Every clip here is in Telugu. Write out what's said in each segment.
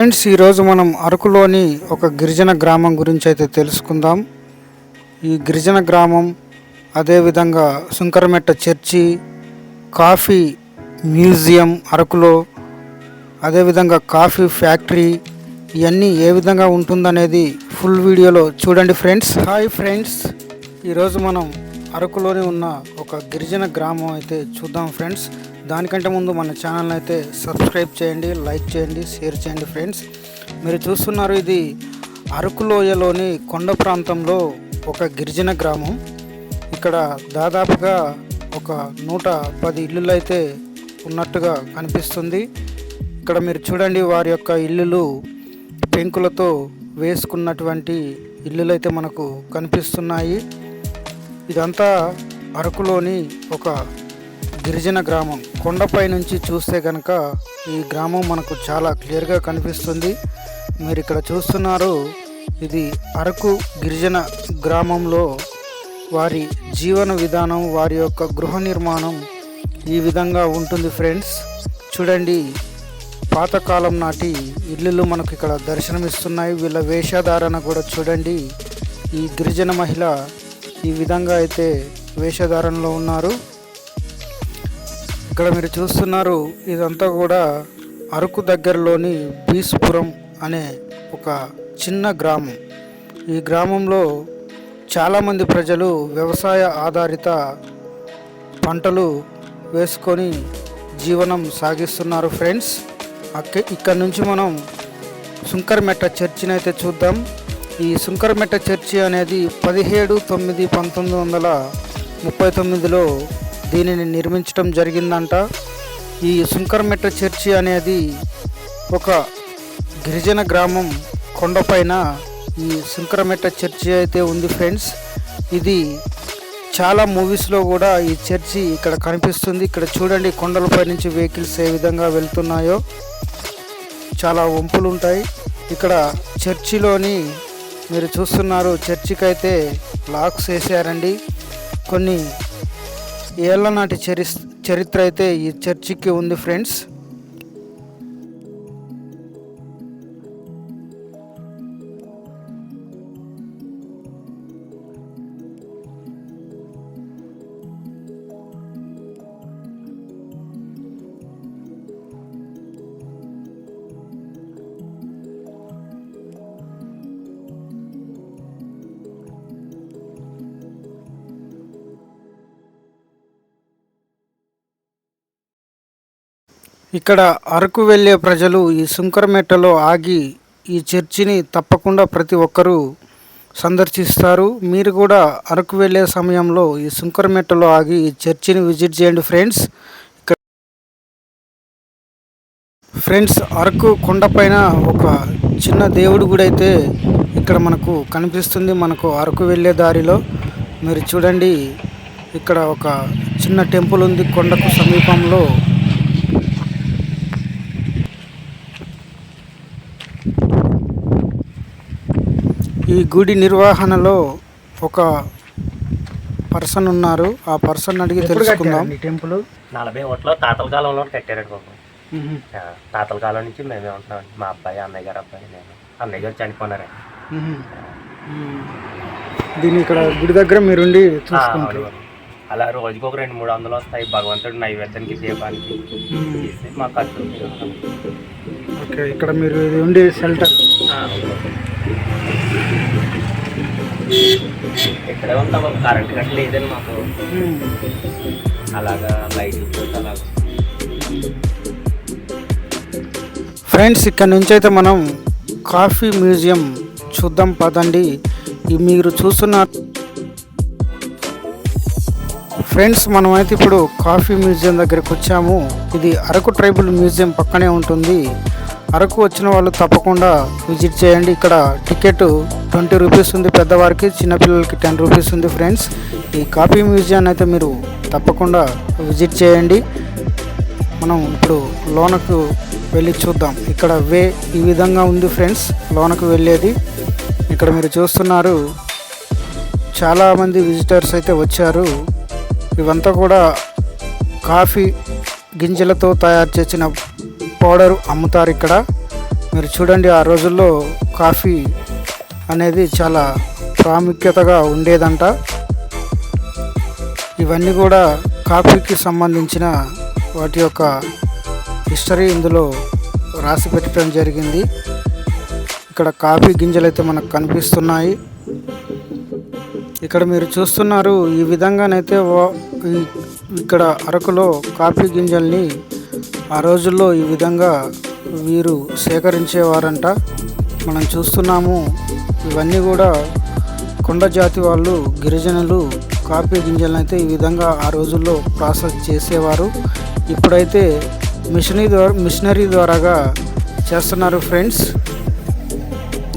ఫ్రెండ్స్, ఈరోజు మనం అరకులోని ఒక గిరిజన గ్రామం గురించి అయితే తెలుసుకుందాం. ఈ గిరిజన గ్రామం, అదేవిధంగా సుంకరమెట్ట చర్చి, కాఫీ మ్యూజియం అరకులో, అదేవిధంగా కాఫీ ఫ్యాక్టరీ, ఇవన్నీ ఏ విధంగా ఉంటుందనేది ఫుల్ వీడియోలో చూడండి ఫ్రెండ్స్. హాయ్ ఫ్రెండ్స్, ఈరోజు మనం అరకులోని ఉన్న ఒక గిరిజన గ్రామం అయితే చూద్దాం ఫ్రెండ్స్. దానికంటే ముందు మన ఛానల్ని అయితే సబ్స్క్రైబ్ చేయండి, లైక్ చేయండి, షేర్ చేయండి ఫ్రెండ్స్. మీరు చూస్తున్నారు, ఇది అరకులోయలోని కొండ ప్రాంతంలో ఒక గిరిజన గ్రామం. ఇక్కడ దాదాపుగా ఒక 110 ఇల్లులు అయితే ఉన్నట్టుగా కనిపిస్తుంది. ఇక్కడ మీరు చూడండి, వారి యొక్క ఇల్లులు పెంకులతో వేసుకున్నటువంటి ఇల్లులు అయితే మనకు కనిపిస్తున్నాయి. ఇదంతా అరకులోని ఒక గిరిజన గ్రామం. కొండపై నుంచి చూస్తే కనుక ఈ గ్రామం మనకు చాలా క్లియర్గా కనిపిస్తుంది. మీరు ఇక్కడ చూస్తున్నారు, ఇది అరకు గిరిజన గ్రామంలో వారి జీవన విధానం, వారి యొక్క గృహ నిర్మాణం ఈ విధంగా ఉంటుంది ఫ్రెండ్స్. చూడండి, పాతకాలం నాటి ఇల్లులు మనకు ఇక్కడ దర్శనమిస్తున్నాయి. వీళ్ళ వేషధారణ కూడా చూడండి. ఈ గిరిజన మహిళ ఈ విధంగా అయితే వేషధారణలో ఉన్నారు. ఇక్కడ మీరు చూస్తున్నారు, ఇదంతా కూడా అరకు దగ్గరలోని బీస్పురం అనే ఒక చిన్న గ్రామం. ఈ గ్రామంలో చాలామంది ప్రజలు వ్యవసాయ ఆధారిత పంటలు వేసుకొని జీవనం సాగిస్తున్నారు ఫ్రెండ్స్. ఇక్కడ నుంచి మనం సుంకరమెట్ట చర్చిని అయితే చూద్దాం. ఈ సుంకరమెట్ట చర్చి అనేది 17/9/1939లో దీనిని నిర్మించడం జరిగిందంట. ఈ సుంకరమెట్ట చర్చి అనేది ఒక గిరిజన గ్రామం కొండపైన ఈ సుంకరమెట్ట చర్చి అయితే ఉంది ఫ్రెండ్స్. ఇది చాలా మూవీస్లో కూడా ఈ చర్చి ఇక్కడ కనిపిస్తుంది. ఇక్కడ చూడండి, కొండలపై నుంచి వెహికల్స్ ఏ విధంగా వెళ్తున్నాయో, చాలా వంపులు ఉంటాయి. ఇక్కడ చర్చిలోని మీరు చూస్తున్నారు, చర్చికి అయితే లాక్స్ వేసారండి. కొన్ని ఏళ్ల నాటి చరిత్ర అయితే ఈ చర్చికి ఉంది ఫ్రెండ్స్. ఇక్కడ అరకు వెళ్ళే ప్రజలు ఈ సుంకరమెట్టలో ఆగి ఈ చర్చిని తప్పకుండా ప్రతి ఒక్కరూ సందర్శిస్తారు. మీరు కూడా అరకు వెళ్ళే సమయంలో ఈ సుంకరమెట్టలో ఆగి ఈ చర్చిని విజిట్ చేయండి ఫ్రెండ్స్. ఫ్రెండ్స్, అరకు కొండపైన ఒక చిన్న దేవుడి గుడి అయితే ఇక్కడ మనకు కనిపిస్తుంది. మనకు అరకు వెళ్ళే దారిలో మీరు చూడండి, ఇక్కడ ఒక చిన్న టెంపుల్ ఉంది కొండకు సమీపంలో. ఈ గుడి నిర్వహణలో ఒక పర్సన్ ఉన్నారు. ఆ పర్సన్ అడిగి తెలుసుకుందాం. ఈ టెంపుల్ 40 ఓట్లో తాతల కాలంలో కట్టారండి బాబు. తాతల కాలం నుంచి మేమే ఉంటున్నాం. మా అబ్బాయి, అన్నయ్య గారు అబ్బాయి, నేను. అన్నయ్య గారు చనిపోయినారండి. దీన్ని ఇక్కడ గుడి దగ్గర మీరుండి చూసుకుంటారు. అలా రోజుకి ఒక 200-300 వస్తాయి. భగవంతుడు నైవేద్యానికి, దీపానికి మా ఖర్చు. ఓకే, ఇక్కడ మీరు ఉండి షెల్టర్ ఇక్కడే ఉంటాం బాబు. కరెంట్ గట్ట లేదండి మాకు. అలాగా లైట్ అలాగా. ఫ్రెండ్స్, ఇక్కడ నుంచి అయితే మనం కాఫీ మ్యూజియం చూద్దాం పదండి. మీరు చూస్తున్న ఫ్రెండ్స్, మనమైతే ఇప్పుడు కాఫీ మ్యూజియం దగ్గరికి వచ్చాము. ఇది అరకు ట్రైబల్ మ్యూజియం పక్కనే ఉంటుంది. అరకు వచ్చిన వాళ్ళు తప్పకుండా విజిట్ చేయండి. ఇక్కడ టికెట్ 20 రూపీస్ ఉంది పెద్దవారికి, చిన్నపిల్లలకి 10 రూపీస్ ఉంది ఫ్రెండ్స్. ఈ కాఫీ మ్యూజియాన్ని అయితే మీరు తప్పకుండా విజిట్ చేయండి. మనం ఇప్పుడు లోనకు వెళ్ళి చూద్దాం. ఇక్కడ ఈ విధంగా ఉంది ఫ్రెండ్స్ లోనకు వెళ్ళేది. ఇక్కడ మీరు చూస్తున్నారు, చాలామంది విజిటర్స్ అయితే వచ్చారు. ఇవంతా కూడా కాఫీ గింజలతో తయారు చేసిన పౌడర్ అమ్ముతారు ఇక్కడ. మీరు చూడండి, ఆ రోజుల్లో కాఫీ అనేది చాలా ప్రాముఖ్యతగా ఉండేదంట. ఇవన్నీ కూడా కాఫీకి సంబంధించిన వాటి యొక్క హిస్టరీ ఇందులో రాసి పెట్టడం జరిగింది. ఇక్కడ కాఫీ గింజలు అయితే మనకు కనిపిస్తున్నాయి. ఇక్కడ మీరు చూస్తున్నారు, ఈ విధంగానైతే ఇక్కడ అరకులో కాఫీ గింజల్ని ఆ రోజుల్లో ఈ విధంగా వీరు సేకరించేవారంట. మనం చూస్తున్నాము, ఇవన్నీ కూడా కొండ జాతి వాళ్ళు, గిరిజనులు కాఫీ గింజలను అయితే ఈ విధంగా ఆ రోజుల్లో ప్రాసెస్ చేసేవారు. ఇప్పుడైతే మిషనరీ ద్వారాగా చేస్తున్నారు ఫ్రెండ్స్.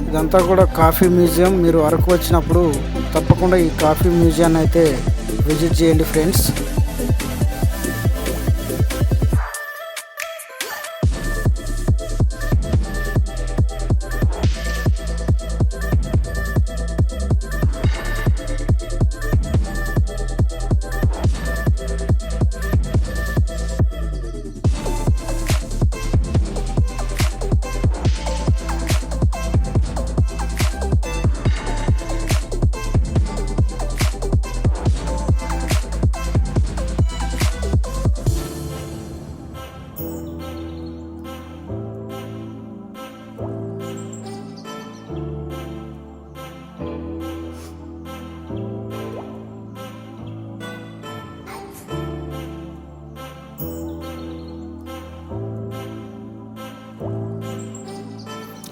ఇదంతా కూడా కాఫీ మ్యూజియం. మీరు అరకు వచ్చినప్పుడు తప్పకుండా ఈ కాఫీ మ్యూజియాన్ని అయితే విజిట్ చేయండి ఫ్రెండ్స్.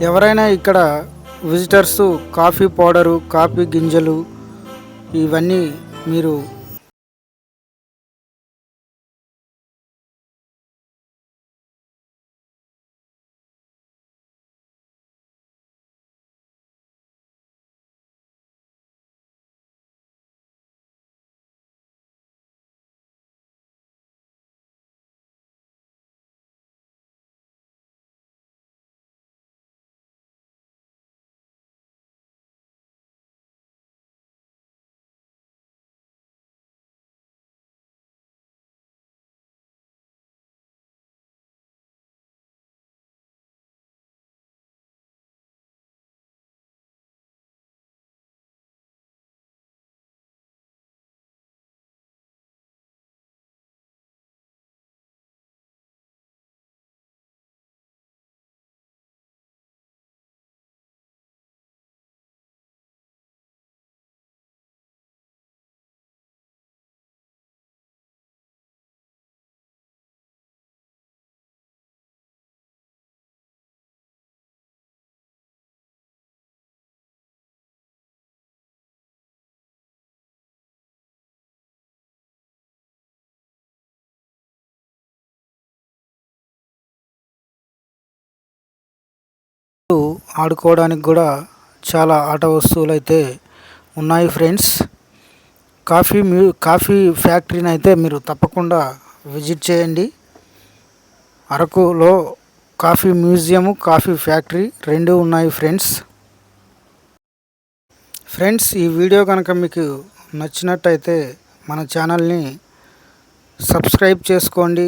ఎవరైనా ఇక్కడ విజిటర్స్ కాఫీ పౌడరు, కాఫీ గింజలు ఇవన్నీ మీరు ఆడుకోవడానికి కూడా చాలా ఆట వస్తువులు అయితే ఉన్నాయి ఫ్రెండ్స్. కాఫీ ఫ్యాక్టరీని అయితే మీరు తప్పకుండా విజిట్ చేయండి. అరకులో కాఫీ మ్యూజియము, కాఫీ ఫ్యాక్టరీ రెండు ఉన్నాయి ఫ్రెండ్స్. ఈ వీడియో కనుక మీకు నచ్చినట్టయితే మన ఛానల్ని సబ్స్క్రైబ్ చేసుకోండి,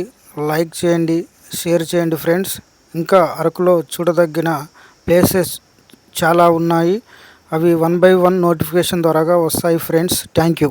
లైక్ చేయండి, షేర్ చేయండి ఫ్రెండ్స్. ఇంకా అరకులో చూడదగిన ప్లేసెస్ చాలా ఉన్నాయి. అవి 1 by 1 నోటిఫికేషన్ ద్వారాగా వస్తాయి ఫ్రెండ్స్. Thank you.